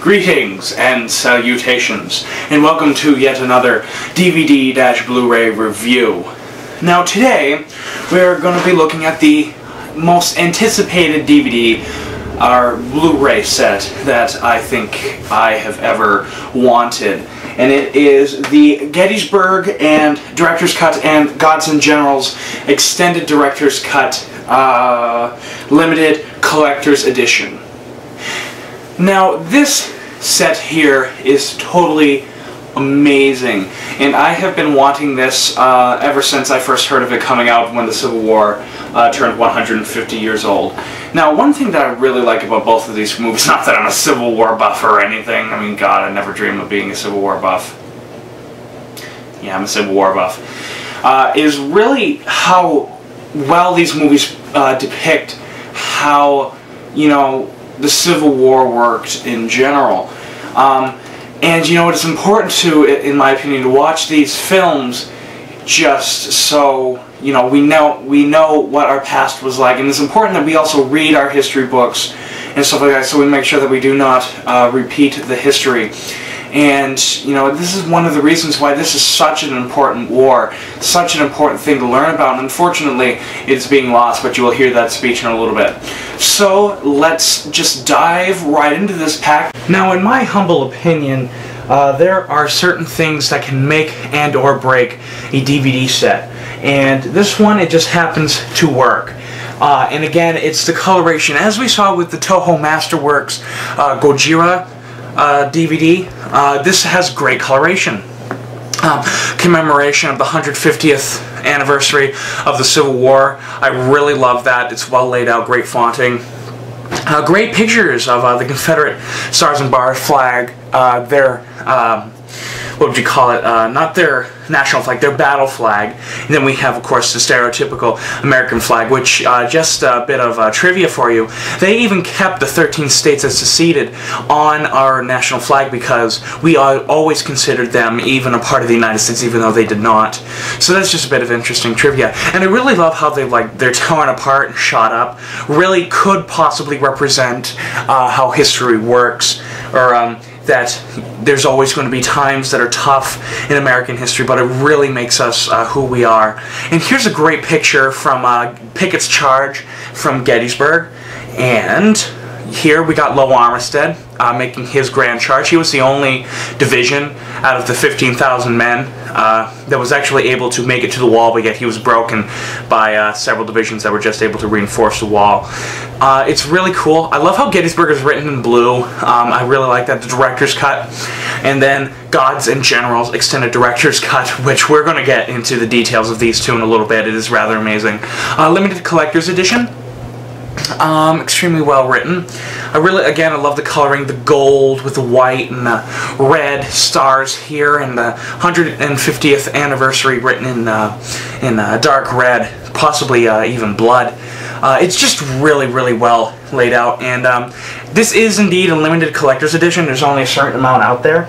Greetings and salutations, and welcome to yet another DVD-Blu-ray review. Now today, we're going to be looking at the most anticipated DVD, or Blu-ray set, that I think I have ever wanted. And it is the Gettysburg and Director's Cut and Gods and Generals Extended Director's Cut Limited Collector's Edition. Now, this set here is totally amazing, and I have been wanting this ever since I first heard of it coming out when the Civil War turned 150 years old. Now, one thing that I really like about both of these movies, not that I'm a Civil War buff or anything, I mean, God, I never dreamed of being a Civil War buff. Yeah, I'm a Civil War buff. Is really how well these movies depict how, you know, the Civil War worked in general. And you know, it's important to, in my opinion, to watch these films just so, you know, we know what our past was like, and it's important that we also read our history books and stuff like that, so we make sure that we do not repeat the history. And, you know, this is one of the reasons why this is such an important war, such an important thing to learn about, and unfortunately, it's being lost, but you will hear that speech in a little bit. So, let's just dive right into this pack. Now, in my humble opinion, there are certain things that can make and or break a DVD set. And this one, it just happens to work. And again, it's the coloration. As we saw with the Toho Masterworks Gojira DVD, this has great coloration. Commemoration of the 150th anniversary of the Civil War. I really love that. It's well laid out, great fonting. Great pictures of the Confederate Stars and Bars flag, their, what would you call it, not their national flag, their battle flag. And then we have, of course, the stereotypical American flag, which, just a bit of trivia for you, they even kept the 13 states that seceded on our national flag because we always considered them even a part of the United States, even though they did not. So that's just a bit of interesting trivia. And I really love how they're torn apart and shot up. Really could possibly represent how history works, or that there's always going to be times that are tough in American history, but it really makes us who we are. And here's a great picture from Pickett's charge from Gettysburg, and here we got Low Armistead making his grand charge. He was the only division out of the 15,000 men that was actually able to make it to the wall, but yet he was broken by several divisions that were just able to reinforce the wall. It's really cool. I love how Gettysburg is written in blue. I really like that. The Director's Cut. And then Gods and Generals Extended Director's Cut, which we're going to get into the details of these two in a little bit. It is rather amazing. Limited Collector's Edition. Extremely well written. I love the coloring, the gold with the white and the red stars here, and the 150th anniversary written in dark red, possibly even blood. It's just really, really well laid out, and this is indeed a limited collector's edition. There's only a certain amount out there.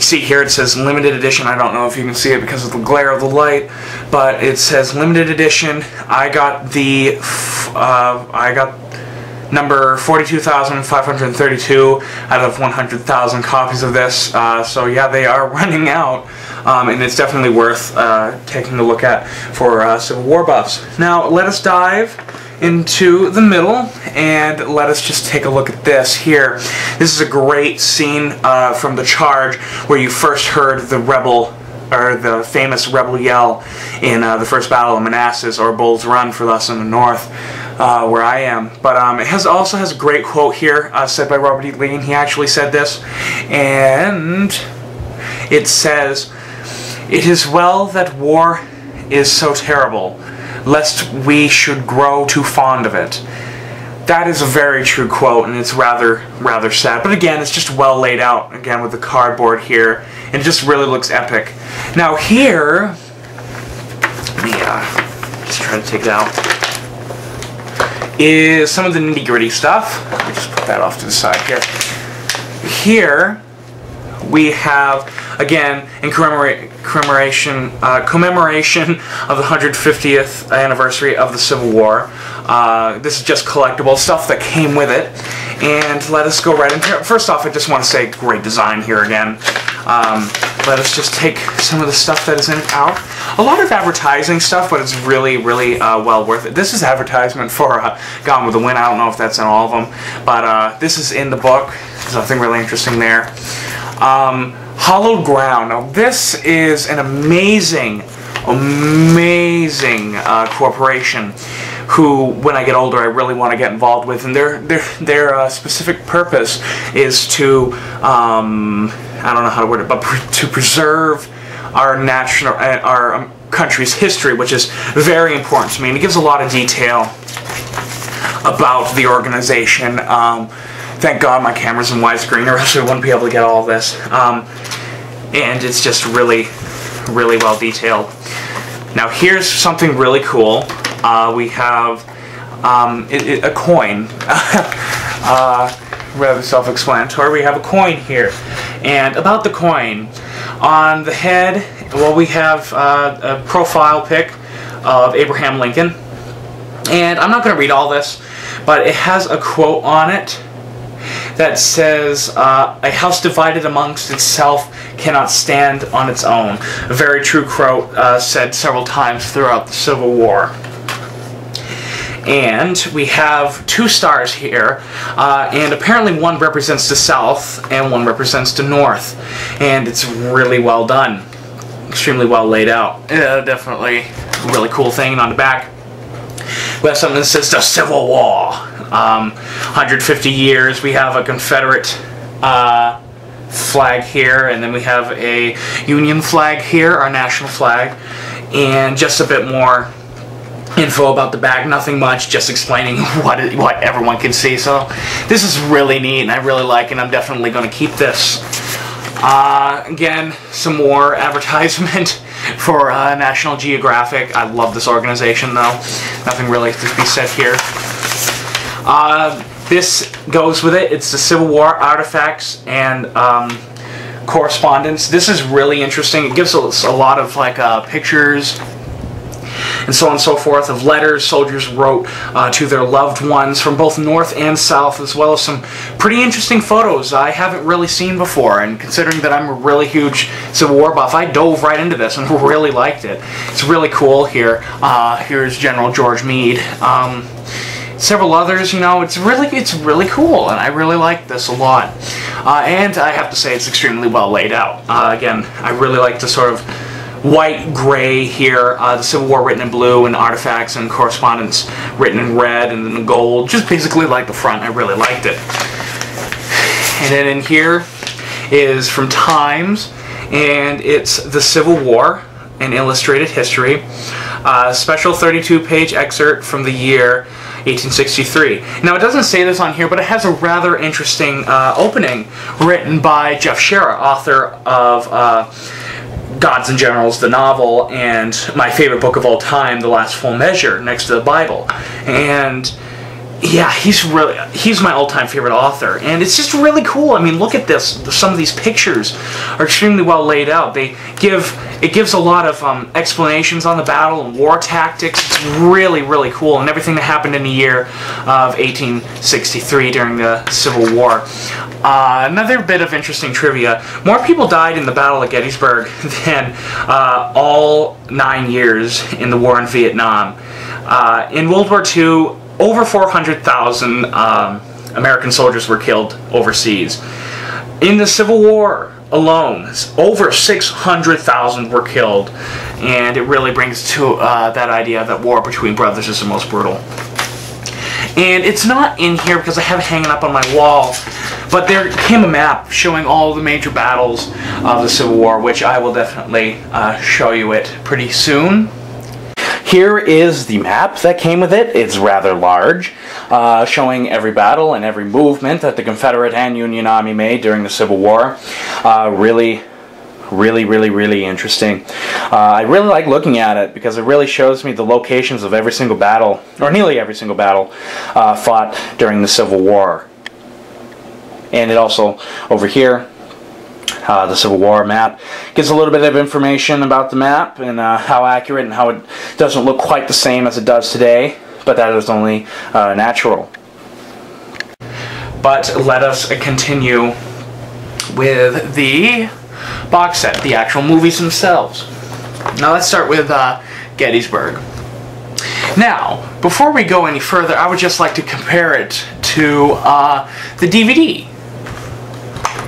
See here it says limited edition. I don't know if you can see it because of the glare of the light, but it says limited edition. I got the number 42,532 out of 100,000 copies of this. So yeah, they are running out, and it's definitely worth taking a look at for Civil War buffs. Now let us dive into the middle, and let us just take a look at this here. This is a great scene from the charge where you first heard the rebel, or the famous rebel yell in the first Battle of Manassas, or Bull's Run for us in the north, where I am. But it also has a great quote here said by Robert E. Lee, and he actually said this, and it says, "It is well that war is so terrible, lest we should grow too fond of it." That is a very true quote, and it's rather sad. But again, it's just well laid out, again, with the cardboard here, and it just really looks epic. Now here, let me just try to take it out, is some of the nitty-gritty stuff. Let me just put that off to the side here. Here, we have again, in commemoration of the 150th anniversary of the Civil War. This is just collectible stuff that came with it. And let us go right into it. First off, I just want to say great design here again. Let us just take some of the stuff that is in it out. A lot of advertising stuff, but it's really, really well worth it. This is advertisement for Gone with the Wind. I don't know if that's in all of them, but this is in the book. There's nothing really interesting there. Hallowed Ground. Now, this is an amazing, amazing corporation who, when I get older, I really want to get involved with, and their specific purpose is to, I don't know how to word it, but to preserve our national, our country's history, which is very important to me, and it gives a lot of detail about the organization. Thank God my camera's in widescreen, or else I wouldn't be able to get all of this. And it's just really, really well detailed. Now here's something really cool. We have a coin. Rather self-explanatory. We have a coin here. And about the coin, on the head, well, we have a profile pic of Abraham Lincoln. And I'm not going to read all this, but it has a quote on it that says, "A house divided amongst itself cannot stand on its own." A very true quote said several times throughout the Civil War. And we have two stars here, and apparently one represents the South and one represents the North. And it's really well done. Extremely well laid out. Definitely a really cool thing. And on the back, we have something that says the Civil War. 150 years. We have a Confederate flag here, and then we have a Union flag here, our national flag, and just a bit more info about the back. Nothing much, just explaining what everyone can see. So this is really neat, and I really like it. I'm definitely going to keep this. Again, some more advertisement for National Geographic. I love this organization, though. Nothing really to be said here. This goes with it. It's the Civil War artifacts and correspondence. This is really interesting. It gives us a lot of pictures and so on and so forth of letters soldiers wrote to their loved ones from both North and South, as well as some pretty interesting photos I haven't really seen before. And considering that I'm a really huge Civil War buff, I dove right into this and really liked it. It's really cool here. Here's General George Meade. Several others, you know, it's really cool, and I really like this a lot. And I have to say, it's extremely well laid out. Again, I really like the sort of white, gray here, the Civil War written in blue, and artifacts and correspondence written in red and in gold. Just basically like the front. I really liked it. And then in here is from Times, and it's the Civil War, an illustrated history. Special 32-page excerpt from the year 1863. Now, it doesn't say this on here, but it has a rather interesting opening written by Jeff Shera, author of Gods and Generals, the novel, and my favorite book of all time, The Last Full Measure, next to the Bible. And yeah, he's my all-time favorite author, and it's just really cool. I mean, look at this. Some of these pictures are extremely well laid out. It gives a lot of explanations on the battle and war tactics. It's really, really cool, and everything that happened in the year of 1863 during the Civil War. Another bit of interesting trivia: more people died in the Battle of Gettysburg than all 9 years in the war in Vietnam. In World War II, over 400,000 American soldiers were killed overseas. In the Civil War alone, over 600,000 were killed, and it really brings to that idea that war between brothers is the most brutal. And it's not in here because I have it hanging up on my wall, but there came a map showing all the major battles of the Civil War, which I will definitely show you it pretty soon. Here is the map that came with it. It's rather large, showing every battle and every movement that the Confederate and Union Army made during the Civil War. Really interesting. I really like looking at it because it really shows me the locations of every single battle, or nearly every single battle, fought during the Civil War. And it also, over here, The Civil War map gives a little bit of information about the map and how accurate and how it doesn't look quite the same as it does today, but that is only natural. But let us continue with the box set, the actual movies themselves. Now let's start with Gettysburg. Now, before we go any further, I would just like to compare it to the DVD.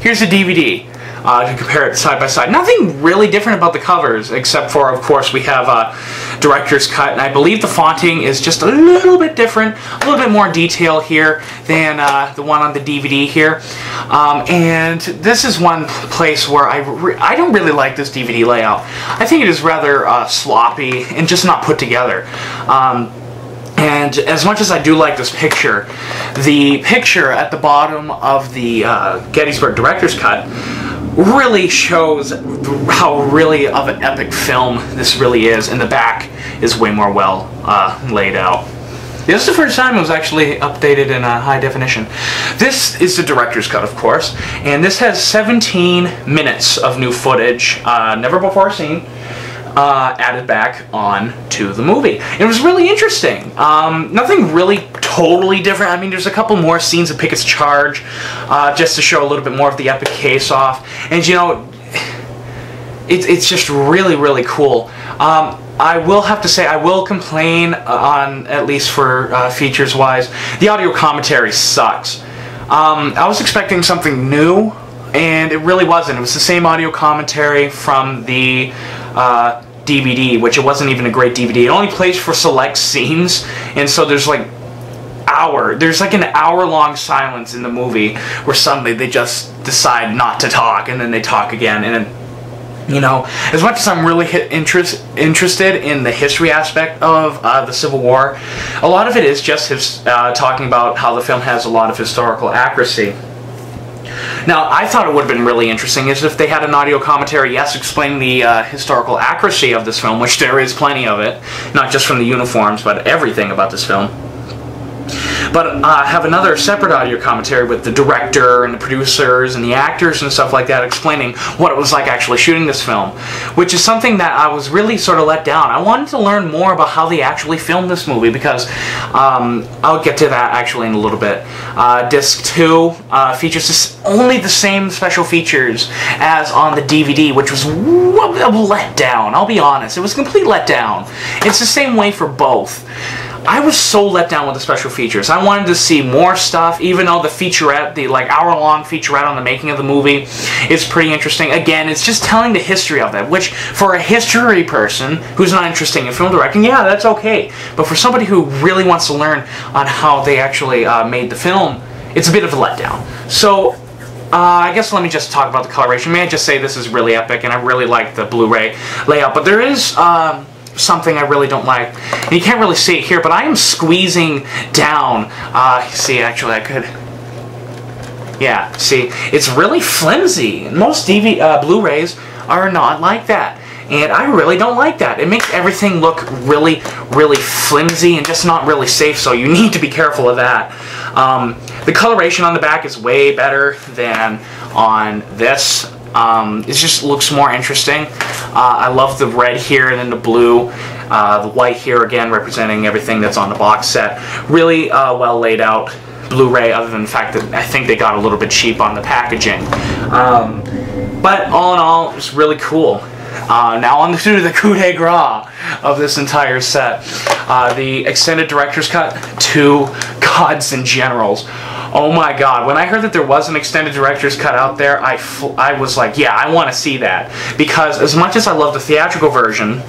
Here's the DVD. To compare it side by side. Nothing really different about the covers, except for, of course, we have a director's cut, and I believe the fonting is just a little bit different, a little bit more detail here than the one on the DVD here. And this is one place where I don't really like this DVD layout. I think it is rather sloppy and just not put together. And as much as I do like this picture, the picture at the bottom of the Gettysburg director's cut really shows how really of an epic film this really is, and the back is way more well laid out. This is the first time it was actually updated in high definition. This is the director's cut, of course, and this has 17 minutes of new footage, never before seen, added back on to the movie. It was really interesting. Nothing really totally different. I mean, there's a couple more scenes of Pickett's charge, just to show a little bit more of the epic case-off. And, you know, it's just really, really cool. I will have to say, I will complain on, at least for features-wise, the audio commentary sucks. I was expecting something new, and it really wasn't. It was the same audio commentary from the DVD, which it wasn't even a great DVD. It only plays for select scenes, and so there's like an hour-long silence in the movie where suddenly they just decide not to talk, and then they talk again, and then, you know, as much as I'm really interested in the history aspect of the Civil War, a lot of it is just talking about how the film has a lot of historical accuracy. Now, I thought it would have been really interesting is if they had an audio commentary, yes, explaining the historical accuracy of this film, which there is plenty of it, not just from the uniforms, but everything about this film. But have another separate audio commentary with the director and the producers and the actors and stuff like that explaining what it was like actually shooting this film, which is something that I was really sort of let down. I wanted to learn more about how they actually filmed this movie because I'll get to that actually in a little bit. Disc 2 features only the same special features as on the DVD, which was a letdown. I'll be honest. It was a complete letdown. It's the same way for both. I was so let down with the special features. I wanted to see more stuff, even though the featurette, the like hour-long featurette on the making of the movie is pretty interesting. Again, it's just telling the history of that, which for a history person who's not interested in film directing, yeah, that's okay. But for somebody who really wants to learn on how they actually made the film, it's a bit of a letdown. So, I guess let me just talk about the coloration. May I just say this is really epic, and I really like the Blu-ray layout, but there is something I really don't like. And you can't really see it here, but I am squeezing down. See, actually, I could... Yeah, see, it's really flimsy. Most Blu-rays are not like that. And I really don't like that. It makes everything look really, really flimsy and just not really safe, so you need to be careful of that. The coloration on the back is way better than on this. It just looks more interesting. I love the red here and then the blue. The white here again representing everything that's on the box set. Really well laid out Blu-ray, other than the fact that I think they got a little bit cheap on the packaging. But all in all, it's really cool. Now on to the coup de grace of this entire set. The extended director's cut to Gods and Generals. Oh my god, when I heard that there was an extended director's cut out there, I was like, yeah, I want to see that. Because as much as I love the theatrical version,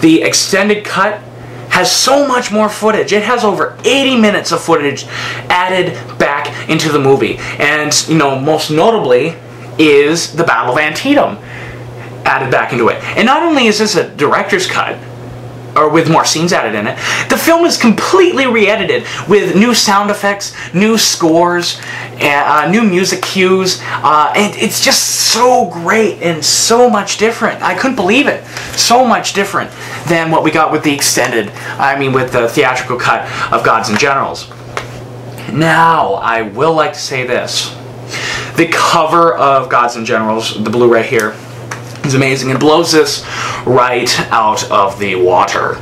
the extended cut has so much more footage. It has over 80 minutes of footage added back into the movie. And, you know, most notably is the Battle of Antietam added back into it. And not only is this a director's cut, or with more scenes added in it, the film is completely re-edited with new sound effects, new scores, new music cues, and it's just so great and so much different. I couldn't believe it. So much different than what we got with the extended, with the theatrical cut of Gods and Generals. Now, I will like to say this. The cover of Gods and Generals, the Blu-ray here, is amazing. It blows this right out of the water.